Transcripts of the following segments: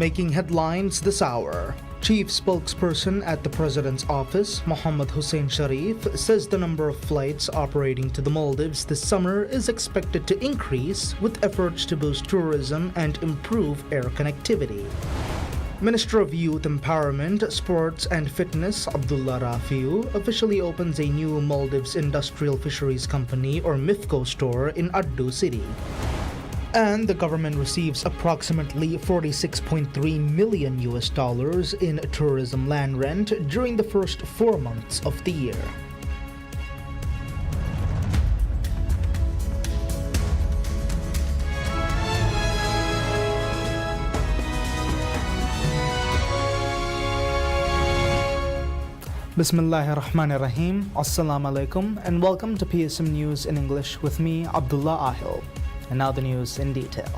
Making headlines this hour. Chief spokesperson at the President's office, Mohammad Hussein Sharif, says the number of flights operating to the Maldives this summer is expected to increase with efforts to boost tourism and improve air connectivity. Minister of Youth Empowerment, Sports and Fitness Abdullah Rafiu officially opens a new Maldives Industrial Fisheries Company or MIFCO store in Addu City. And the government receives approximately $46.3 million in tourism land rent during the first 4 months of the year. Bismillahirrahmanirrahim. Assalamu alaikum and welcome to PSM News in English with me, Abdullah Ahil. And now the news in detail.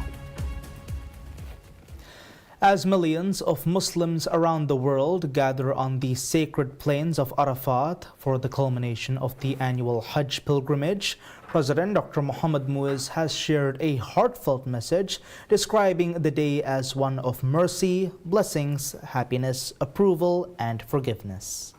As millions of Muslims around the world gather on the sacred plains of Arafat for the culmination of the annual Hajj pilgrimage, President Dr. Mohamed Muiz has shared a heartfelt message describing the day as one of mercy, blessings, happiness, approval, and forgiveness.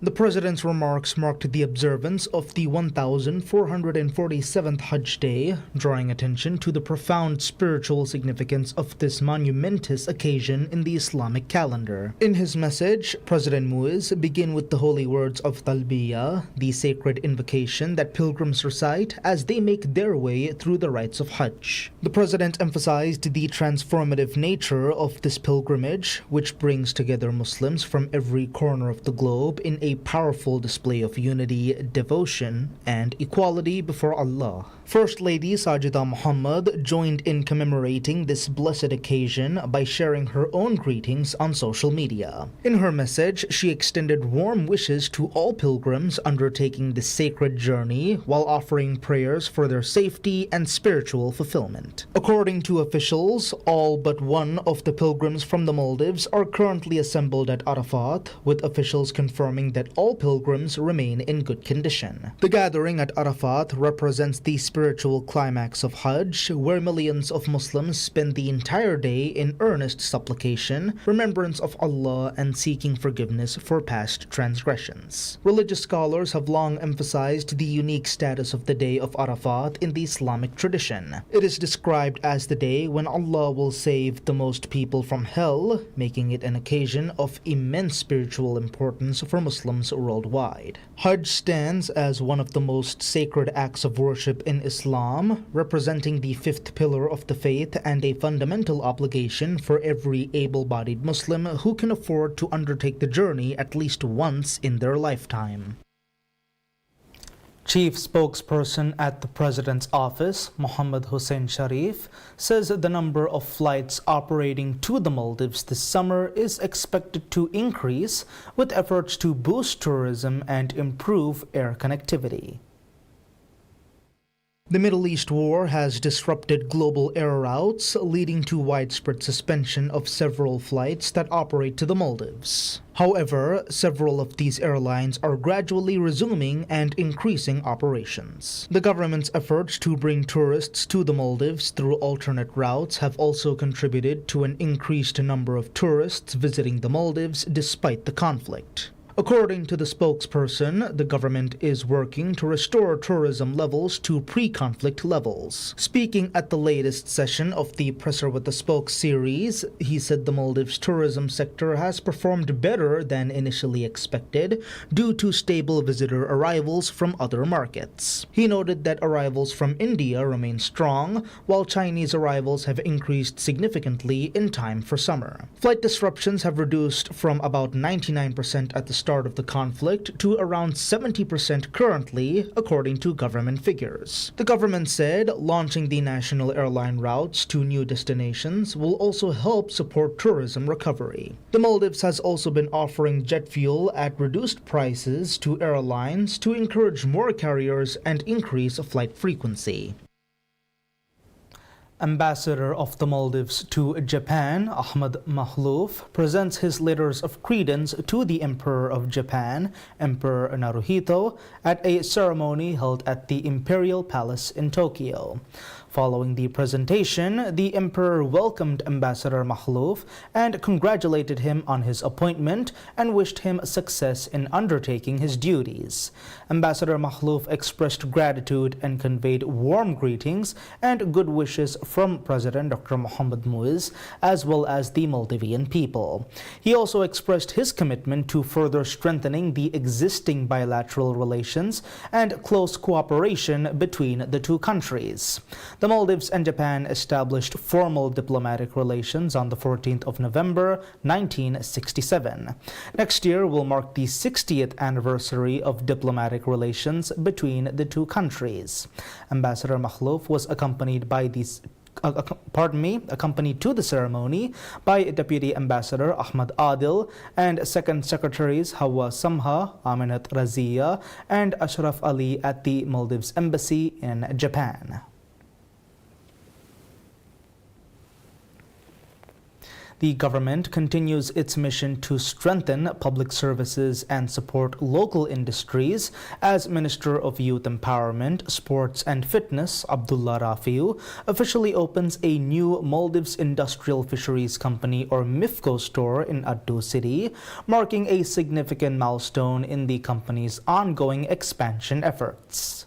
The President's remarks marked the observance of the 1447th Hajj day, drawing attention to the profound spiritual significance of this monumentous occasion in the Islamic calendar. In his message, President Muiz began with the holy words of Talbiyah, the sacred invocation that pilgrims recite as they make their way through the rites of Hajj. The President emphasized the transformative nature of this pilgrimage, which brings together Muslims from every corner of the globe in a powerful display of unity, devotion, and equality before Allah. First Lady Sajida Muhammad joined in commemorating this blessed occasion by sharing her own greetings on social media. In her message, she extended warm wishes to all pilgrims undertaking this sacred journey while offering prayers for their safety and spiritual fulfillment. According to officials, all but one of the pilgrims from the Maldives are currently assembled at Arafat, with officials confirming that all pilgrims remain in good condition. The gathering at Arafat represents the spiritual climax of Hajj, where millions of Muslims spend the entire day in earnest supplication, remembrance of Allah, and seeking forgiveness for past transgressions. Religious scholars have long emphasized the unique status of the day of Arafat in the Islamic tradition. It is described as the day when Allah will save the most people from hell, making it an occasion of immense spiritual importance for Muslims worldwide. Hajj stands as one of the most sacred acts of worship in Islam, representing the fifth pillar of the faith and a fundamental obligation for every able-bodied Muslim who can afford to undertake the journey at least once in their lifetime. Chief spokesperson at the President's office, Mohammad Hussein Sharif, says the number of flights operating to the Maldives this summer is expected to increase with efforts to boost tourism and improve air connectivity. The Middle East war has disrupted global air routes, leading to widespread suspension of several flights that operate to the Maldives. However, several of these airlines are gradually resuming and increasing operations. The government's efforts to bring tourists to the Maldives through alternate routes have also contributed to an increased number of tourists visiting the Maldives despite the conflict. According to the spokesperson, the government is working to restore tourism levels to pre-conflict levels. Speaking at the latest session of the Presser with the Spoke series, he said the Maldives tourism sector has performed better than initially expected due to stable visitor arrivals from other markets. He noted that arrivals from India remain strong, while Chinese arrivals have increased significantly in time for summer. Flight disruptions have reduced from about 99% at the start of the conflict to around 70% currently, according to government figures. The government said launching the national airline routes to new destinations will also help support tourism recovery. The Maldives has also been offering jet fuel at reduced prices to airlines to encourage more carriers and increase flight frequency. Ambassador of the Maldives to Japan, Ahmad Mahlouf, presents his letters of credence to the Emperor of Japan, Emperor Naruhito, at a ceremony held at the Imperial Palace in Tokyo. Following the presentation, the Emperor welcomed Ambassador Makhlouf and congratulated him on his appointment and wished him success in undertaking his duties. Ambassador Makhlouf expressed gratitude and conveyed warm greetings and good wishes from President Dr. Mohamed Muiz as well as the Maldivian people. He also expressed his commitment to further strengthening the existing bilateral relations and close cooperation between the two countries. The Maldives and Japan established formal diplomatic relations on the 14th of November 1967. Next year will mark the 60th anniversary of diplomatic relations between the two countries. Ambassador Makhlouf was accompanied to the ceremony by Deputy Ambassador Ahmad Adil and Second Secretaries Hawa Samha, Aminat Razia, and Ashraf Ali at the Maldives Embassy in Japan. The government continues its mission to strengthen public services and support local industries as Minister of Youth Empowerment, Sports and Fitness, Abdullah Rafiu, officially opens a new Maldives Industrial Fisheries Company or MIFCO store in Addu City, marking a significant milestone in the company's ongoing expansion efforts.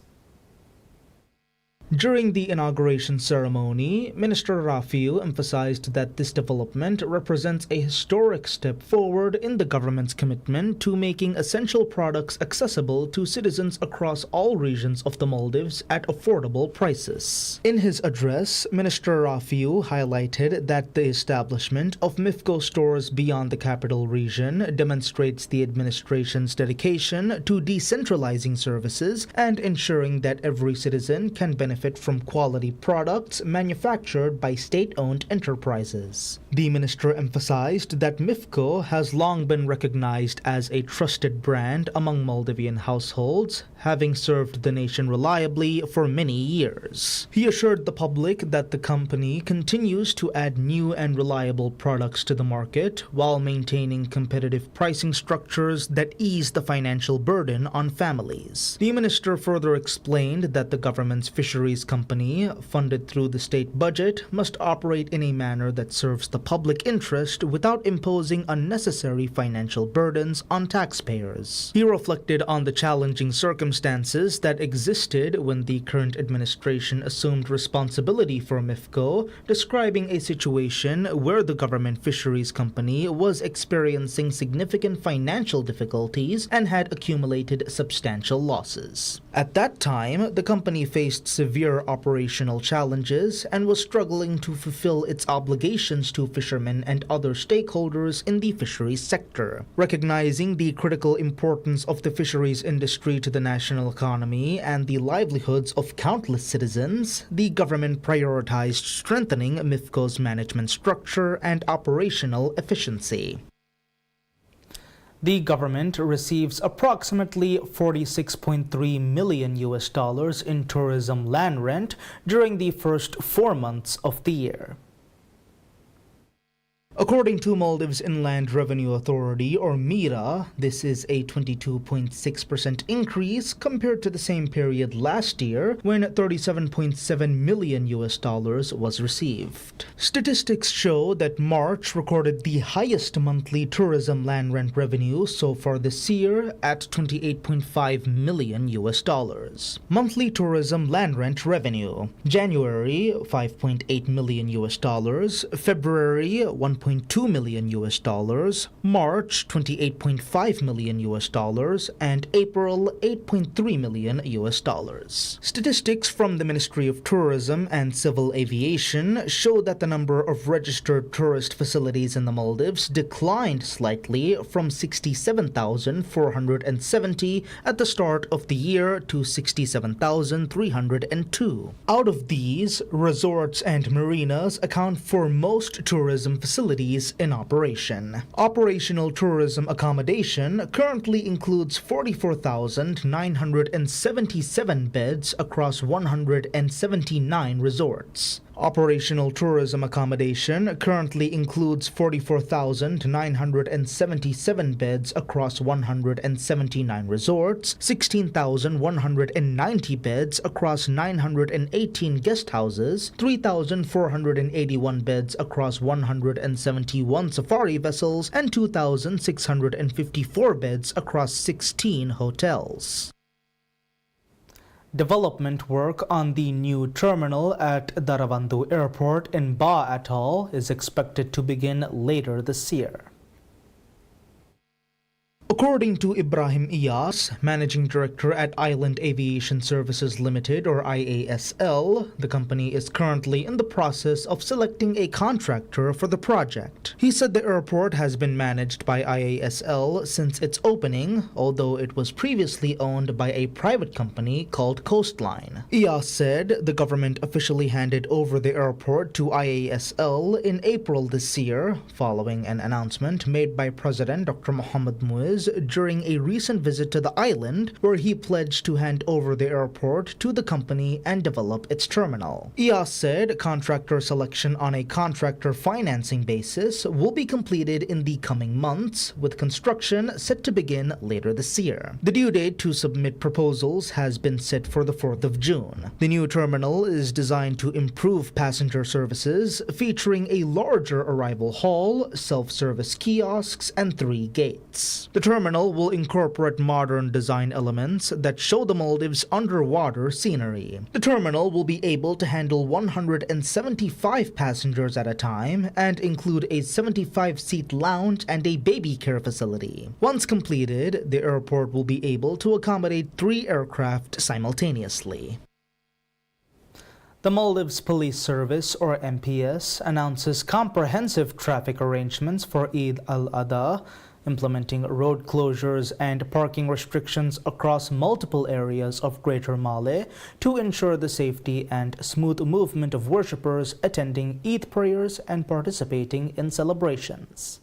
During the inauguration ceremony, Minister Rafiu emphasized that this development represents a historic step forward in the government's commitment to making essential products accessible to citizens across all regions of the Maldives at affordable prices. In his address, Minister Rafiu highlighted that the establishment of MIFCO stores beyond the capital region demonstrates the administration's dedication to decentralizing services and ensuring that every citizen can benefit from quality products manufactured by state-owned enterprises. The minister emphasized that MIFCO has long been recognized as a trusted brand among Maldivian households, having served the nation reliably for many years. He assured the public that the company continues to add new and reliable products to the market while maintaining competitive pricing structures that ease the financial burden on families. The minister further explained that the government's fisheries company, funded through the state budget, must operate in a manner that serves the public interest without imposing unnecessary financial burdens on taxpayers. He reflected on the challenging circumstances that existed when the current administration assumed responsibility for MIFCO, describing a situation where the government fisheries company was experiencing significant financial difficulties and had accumulated substantial losses. At that time, the company faced severe operational challenges and was struggling to fulfill its obligations to fishermen and other stakeholders in the fisheries sector. Recognizing the critical importance of the fisheries industry to the national economy and the livelihoods of countless citizens, the government prioritized strengthening MIFCO's management structure and operational efficiency. The government receives approximately $46.3 million in tourism land rent during the first 4 months of the year. According to Maldives Inland Revenue Authority, or MIRA, this is a 22.6% increase compared to the same period last year when $37.7 million was received. Statistics show that March recorded the highest monthly tourism land rent revenue so far this year at $28.5 million. Monthly tourism land rent revenue: January $5.8 million, February $1.2 million, March $28.5 million, and April $8.3 million. Statistics from the Ministry of Tourism and Civil Aviation show that the number of registered tourist facilities in the Maldives declined slightly from 67,470 at the start of the year to 67,302. Out of these, resorts and marinas account for most tourism facilities in operation. Operational tourism accommodation currently includes 44,977 beds across 179 resorts. Operational tourism accommodation currently includes 44,977 beds across 179 resorts, 16,190 beds across 918 guest houses, 3,481 beds across 171 safari vessels, and 2,654 beds across 16 hotels. Development work on the new terminal at Daravandu Airport in Ba Atoll is expected to begin later this year. According to Ibrahim Iyas, Managing Director at Island Aviation Services Limited or IASL, the company is currently in the process of selecting a contractor for the project. He said the airport has been managed by IASL since its opening, although it was previously owned by a private company called Coastline. Iyas said the government officially handed over the airport to IASL in April this year, following an announcement made by President Dr. Mohamed Muiz during a recent visit to the island, where he pledged to hand over the airport to the company and develop its terminal. Iyas said contractor selection on a contractor financing basis will be completed in the coming months, with construction set to begin later this year. The due date to submit proposals has been set for the 4th of June. The new terminal is designed to improve passenger services, featuring a larger arrival hall, self-service kiosks, and 3 gates. The terminal will incorporate modern design elements that show the Maldives' underwater scenery. The terminal will be able to handle 175 passengers at a time and include a 75-seat lounge and a baby care facility. Once completed, the airport will be able to accommodate 3 aircraft simultaneously. The Maldives Police Service, or MPS, announces comprehensive traffic arrangements for Eid al-Adha, implementing road closures and parking restrictions across multiple areas of Greater Malé to ensure the safety and smooth movement of worshippers attending Eid prayers and participating in celebrations.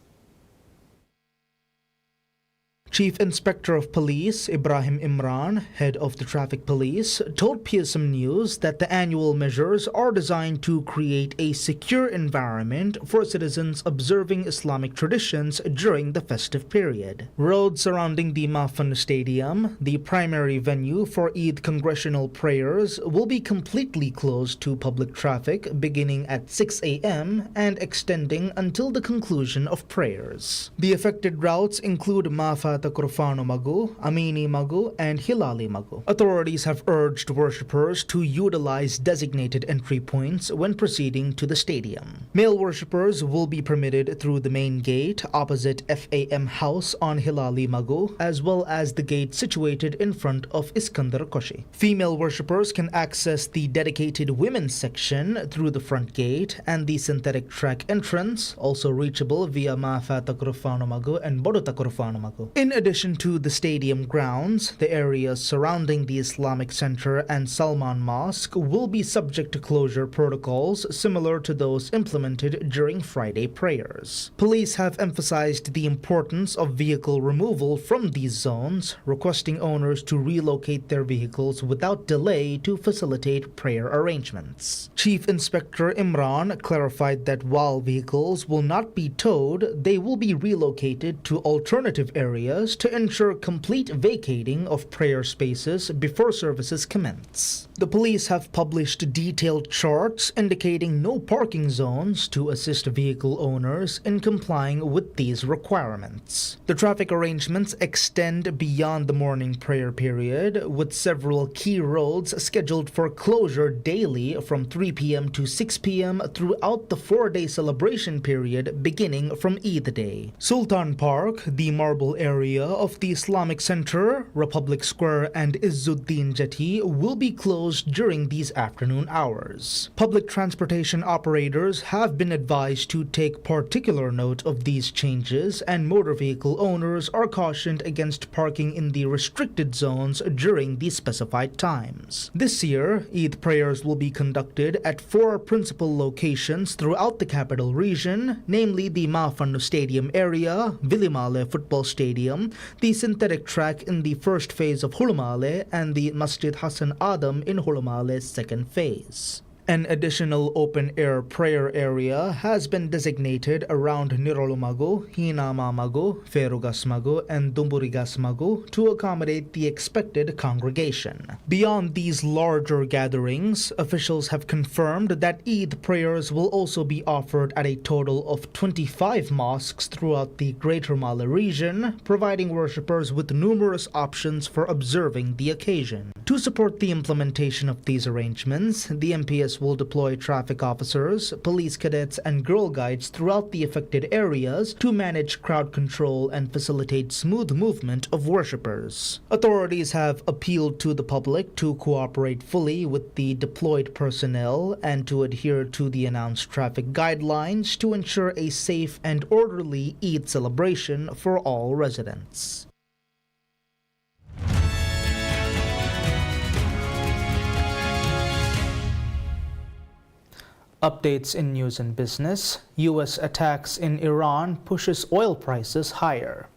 Chief Inspector of Police Ibrahim Imran, head of the Traffic Police, told PSM News that the annual measures are designed to create a secure environment for citizens observing Islamic traditions during the festive period. Roads surrounding the Mafan Stadium, the primary venue for Eid congressional prayers, will be completely closed to public traffic beginning at 6 a.m. and extending until the conclusion of prayers. The affected routes include Mafa Takrofano Magu, Amini Magu, and Hilali Magu. Authorities have urged worshippers to utilize designated entry points when proceeding to the stadium. Male worshippers will be permitted through the main gate opposite FAM House on Hilali Magu, as well as the gate situated in front of Iskandar Koshi. Female worshippers can access the dedicated women's section through the front gate and the synthetic track entrance, also reachable via Mafa Takrofano Magu and Bodo Takrofano Magu. In addition to the stadium grounds, the areas surrounding the Islamic Center and Salman Mosque will be subject to closure protocols similar to those implemented during Friday prayers. Police have emphasized the importance of vehicle removal from these zones, requesting owners to relocate their vehicles without delay to facilitate prayer arrangements. Chief Inspector Imran clarified that while vehicles will not be towed, they will be relocated to alternative areas to ensure complete vacating of prayer spaces before services commence. The police have published detailed charts indicating no parking zones to assist vehicle owners in complying with these requirements. The traffic arrangements extend beyond the morning prayer period, with several key roads scheduled for closure daily from 3 p.m. to 6 p.m. throughout the 4-day celebration period beginning from Eid Day. Sultan Park, the marble area of the Islamic Center, Republic Square, and Izzuddin Jetty will be closed during these afternoon hours. Public transportation operators have been advised to take particular note of these changes, and motor vehicle owners are cautioned against parking in the restricted zones during the specified times. This year, Eid prayers will be conducted at 4 principal locations throughout the capital region, namely the Mafan Stadium area, Vilimale Football Stadium, the synthetic track in the first phase of Hulumale, and the Masjid Hassan Adam in Hulumale's second phase. An additional open-air prayer area has been designated around Nirolumago, Hinamamago, Ferugasmago, and Dumburigasmago to accommodate the expected congregation. Beyond these larger gatherings, officials have confirmed that Eid prayers will also be offered at a total of 25 mosques throughout the Greater Mala region, providing worshippers with numerous options for observing the occasion. To support the implementation of these arrangements, the MPS will deploy traffic officers, police cadets, and Girl Guides throughout the affected areas to manage crowd control and facilitate smooth movement of worshippers. Authorities have appealed to the public to cooperate fully with the deployed personnel and to adhere to the announced traffic guidelines to ensure a safe and orderly Eid celebration for all residents. Updates in news and business. U.S. attacks in Iran pushes oil prices higher.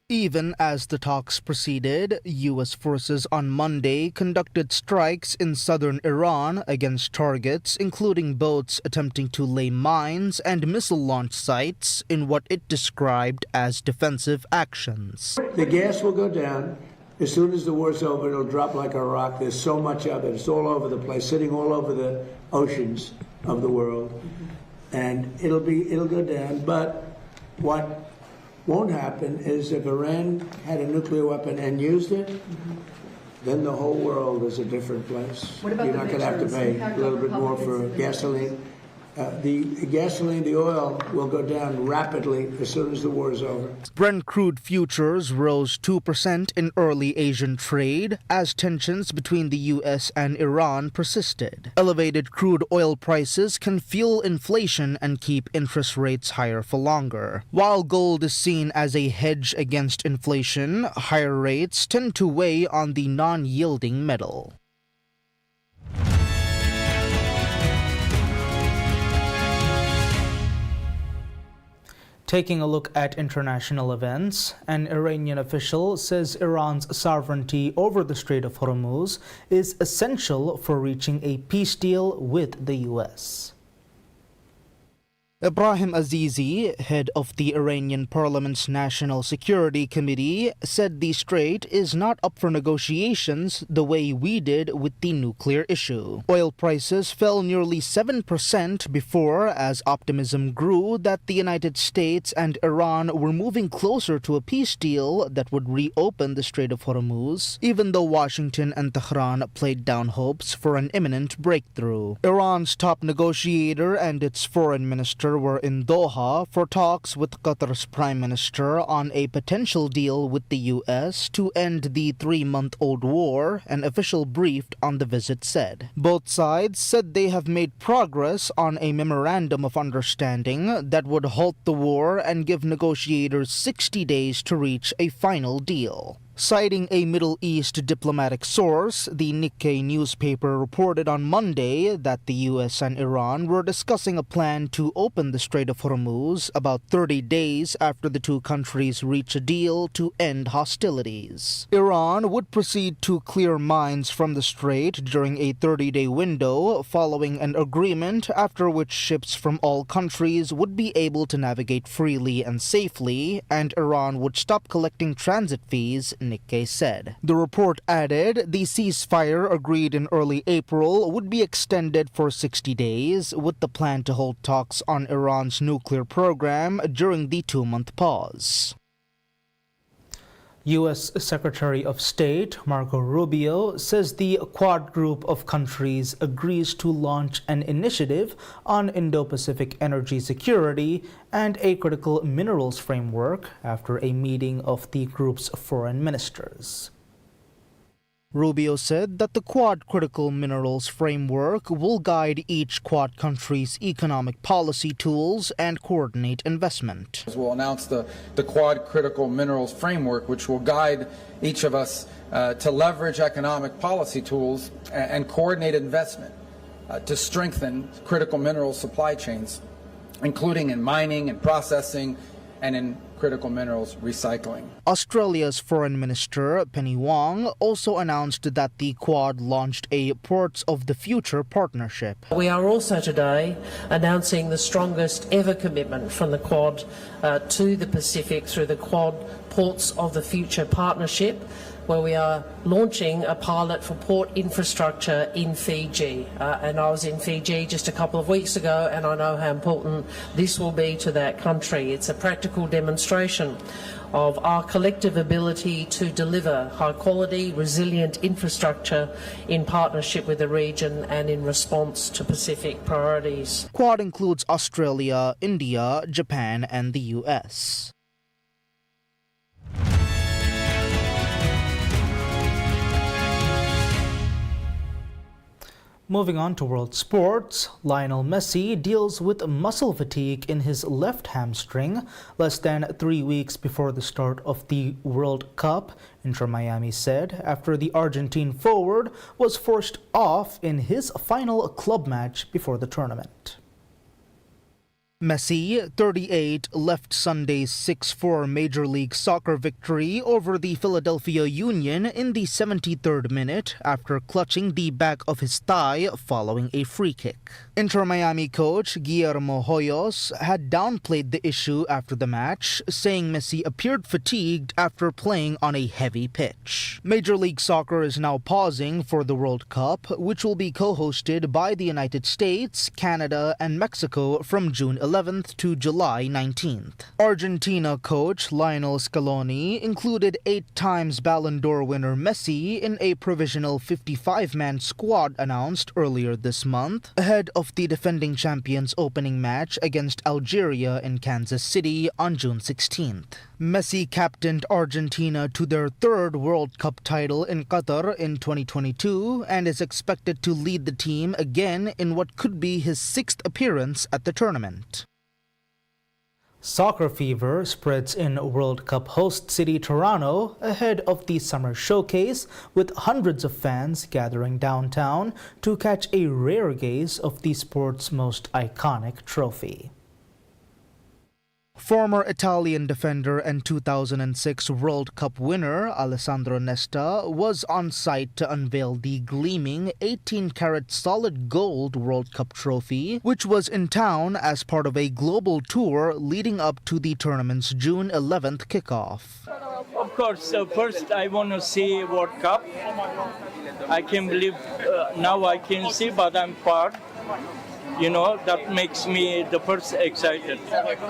Even as the talks proceeded, U.S. forces on Monday conducted strikes in southern Iran against targets, including boats attempting to lay mines and missile launch sites in what it described as defensive actions. The gas will go down. As soon as the war's over, it'll drop like a rock. There's so much of it. It's all over the place, sitting all over the oceans of the world. And it'll go down. But what won't happen is if Iran had a nuclear weapon and used it, then the whole world is a different place. What about You're not going to have to pay a little bit more for gasoline. The gasoline, the oil will go down rapidly as soon as the war is over. Brent crude futures rose 2% in early Asian trade as tensions between the U.S. and Iran persisted. Elevated crude oil prices can fuel inflation and keep interest rates higher for longer. While gold is seen as a hedge against inflation, higher rates tend to weigh on the non-yielding metal. Taking a look at international events, an Iranian official says Iran's sovereignty over the Strait of Hormuz is essential for reaching a peace deal with the U.S. Ebrahim Azizi, head of the Iranian Parliament's National Security Committee, said the strait is not up for negotiations the way we did with the nuclear issue. Oil prices fell nearly 7% before, as optimism grew that the United States and Iran were moving closer to a peace deal that would reopen the Strait of Hormuz, even though Washington and Tehran played down hopes for an imminent breakthrough. Iran's top negotiator and its foreign minister were in Doha for talks with Qatar's prime minister on a potential deal with the U.S. to end the 3-month-old war, an official briefed on the visit said. Both sides said they have made progress on a memorandum of understanding that would halt the war and give negotiators 60 days to reach a final deal. Citing a Middle East diplomatic source, the Nikkei newspaper reported on Monday that the U.S. and Iran were discussing a plan to open the Strait of Hormuz about 30 days after the two countries reach a deal to end hostilities. Iran would proceed to clear mines from the strait during a 30-day window following an agreement after which ships from all countries would be able to navigate freely and safely, and Iran would stop collecting transit fees, Nikkei said. The report added the ceasefire agreed in early April would be extended for 60 days, with the plan to hold talks on Iran's nuclear program during the 2-month pause. U.S. Secretary of State Marco Rubio says the Quad group of countries agrees to launch an initiative on Indo-Pacific energy security and a critical minerals framework after a meeting of the group's foreign ministers. Rubio said that the Quad Critical Minerals Framework will guide each Quad country's economic policy tools and coordinate investment. We'll announce the Quad Critical Minerals Framework, which will guide each of us to leverage economic policy tools and coordinate investment to strengthen critical mineral supply chains, including in mining and processing and in critical minerals recycling. Australia's Foreign Minister Penny Wong also announced that the Quad launched a Ports of the Future partnership. We are also today announcing the strongest ever commitment from the Quad to the Pacific through the Quad Ports of the Future partnership, where we are launching a pilot for port infrastructure in Fiji. And I was in Fiji just a couple of weeks ago, and I know how important this will be to that country. It's a practical demonstration of our collective ability to deliver high-quality, resilient infrastructure in partnership with the region and in response to Pacific priorities. Quad includes Australia, India, Japan, and the US. Moving on to world sports, Lionel Messi deals with muscle fatigue in his left hamstring less than 3 weeks before the start of the World Cup, Inter Miami said, after the Argentine forward was forced off in his final club match before the tournament. Messi, 38, left Sunday's 6-4 Major League Soccer victory over the Philadelphia Union in the 73rd minute after clutching the back of his thigh following a free kick. Inter Miami coach Guillermo Hoyos had downplayed the issue after the match, saying Messi appeared fatigued after playing on a heavy pitch. Major League Soccer is now pausing for the World Cup, which will be co-hosted by the United States, Canada, and Mexico from June 11th to July 19th. Argentina coach Lionel Scaloni included 8 times Ballon d'Or winner Messi in a provisional 55-man squad announced earlier this month, ahead of the defending champions' opening match against Algeria in Kansas City on June 16th. Messi captained Argentina to their 3rd World Cup title in Qatar in 2022 and is expected to lead the team again in what could be his 6th appearance at the tournament. Soccer fever spreads in World Cup host city Toronto ahead of the summer showcase, with hundreds of fans gathering downtown to catch a rare gaze of the sport's most iconic trophy. Former Italian defender and 2006 World Cup winner Alessandro Nesta was on site to unveil the gleaming 18-karat solid gold World Cup trophy, which was in town as part of a global tour leading up to the tournament's June 11th kickoff. Of course, first I want to see World Cup. I can't believe now I can see, but I'm part. You know, that makes me the first excited.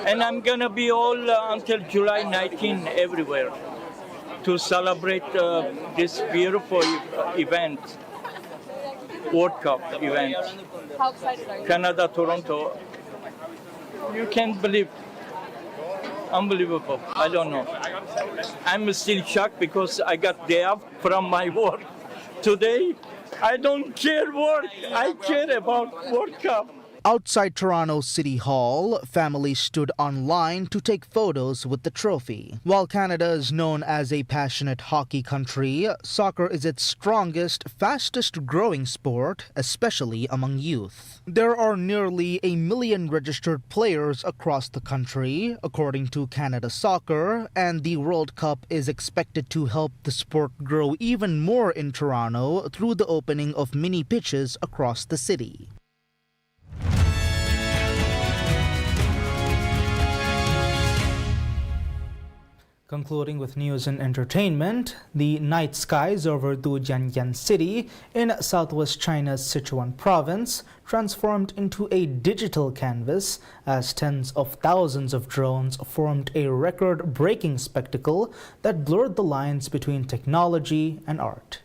And I'm going to be all until July 19 everywhere to celebrate this beautiful event, World Cup event. How excited are you? Canada, Toronto. You can't believe. Unbelievable. I don't know. I'm still shocked because I got day off from my work today. I don't care work. I care about World Cup. Outside Toronto City Hall, families stood online to take photos with the trophy. While Canada is known as a passionate hockey country, soccer is its strongest, fastest-growing sport, especially among youth. There are nearly 1 million registered players across the country, according to Canada Soccer, and the World Cup is expected to help the sport grow even more in Toronto through the opening of mini pitches across the city. Concluding with news and entertainment, the night skies over Dujianyan City in southwest China's Sichuan province transformed into a digital canvas as tens of thousands of drones formed a record-breaking spectacle that blurred the lines between technology and art.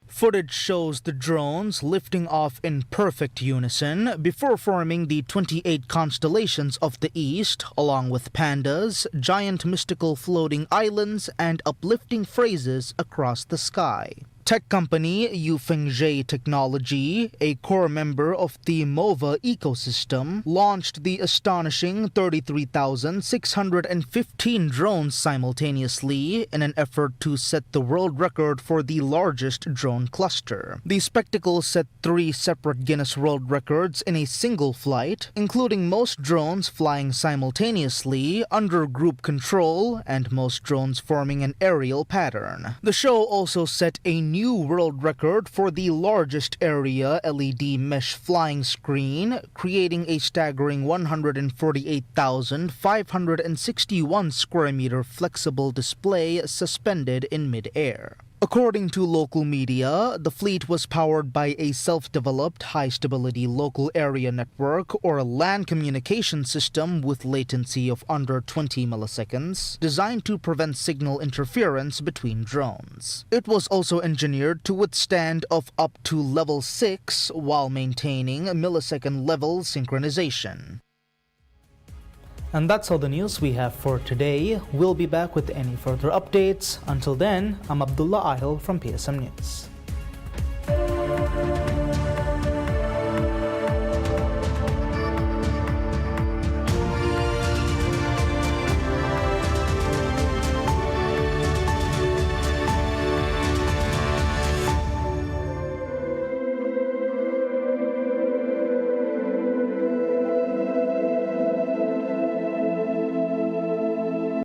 Footage shows the drones lifting off in perfect unison before forming the 28 constellations of the east, along with pandas, giant mystical floating islands, and uplifting phrases across the sky. Tech company Yufengzhe Technology, a core member of the MOVA ecosystem, launched the astonishing 33,615 drones simultaneously in an effort to set the world record for the largest drone cluster. The spectacle set 3 separate Guinness World Records in a single flight, including most drones flying simultaneously under group control and most drones forming an aerial pattern. The show also set a new world record for the largest area LED mesh flying screen, creating a staggering 148,561 square meter flexible display suspended in mid-air. According to local media, the fleet was powered by a self-developed high-stability local area network or LAN communication system with latency of under 20 milliseconds, designed to prevent signal interference between drones. It was also engineered to withstand of up to level 6 while maintaining millisecond level synchronization. And that's all the news we have for today. We'll be back with any further updates. Until then, I'm Abdullah Ahil from PSM News.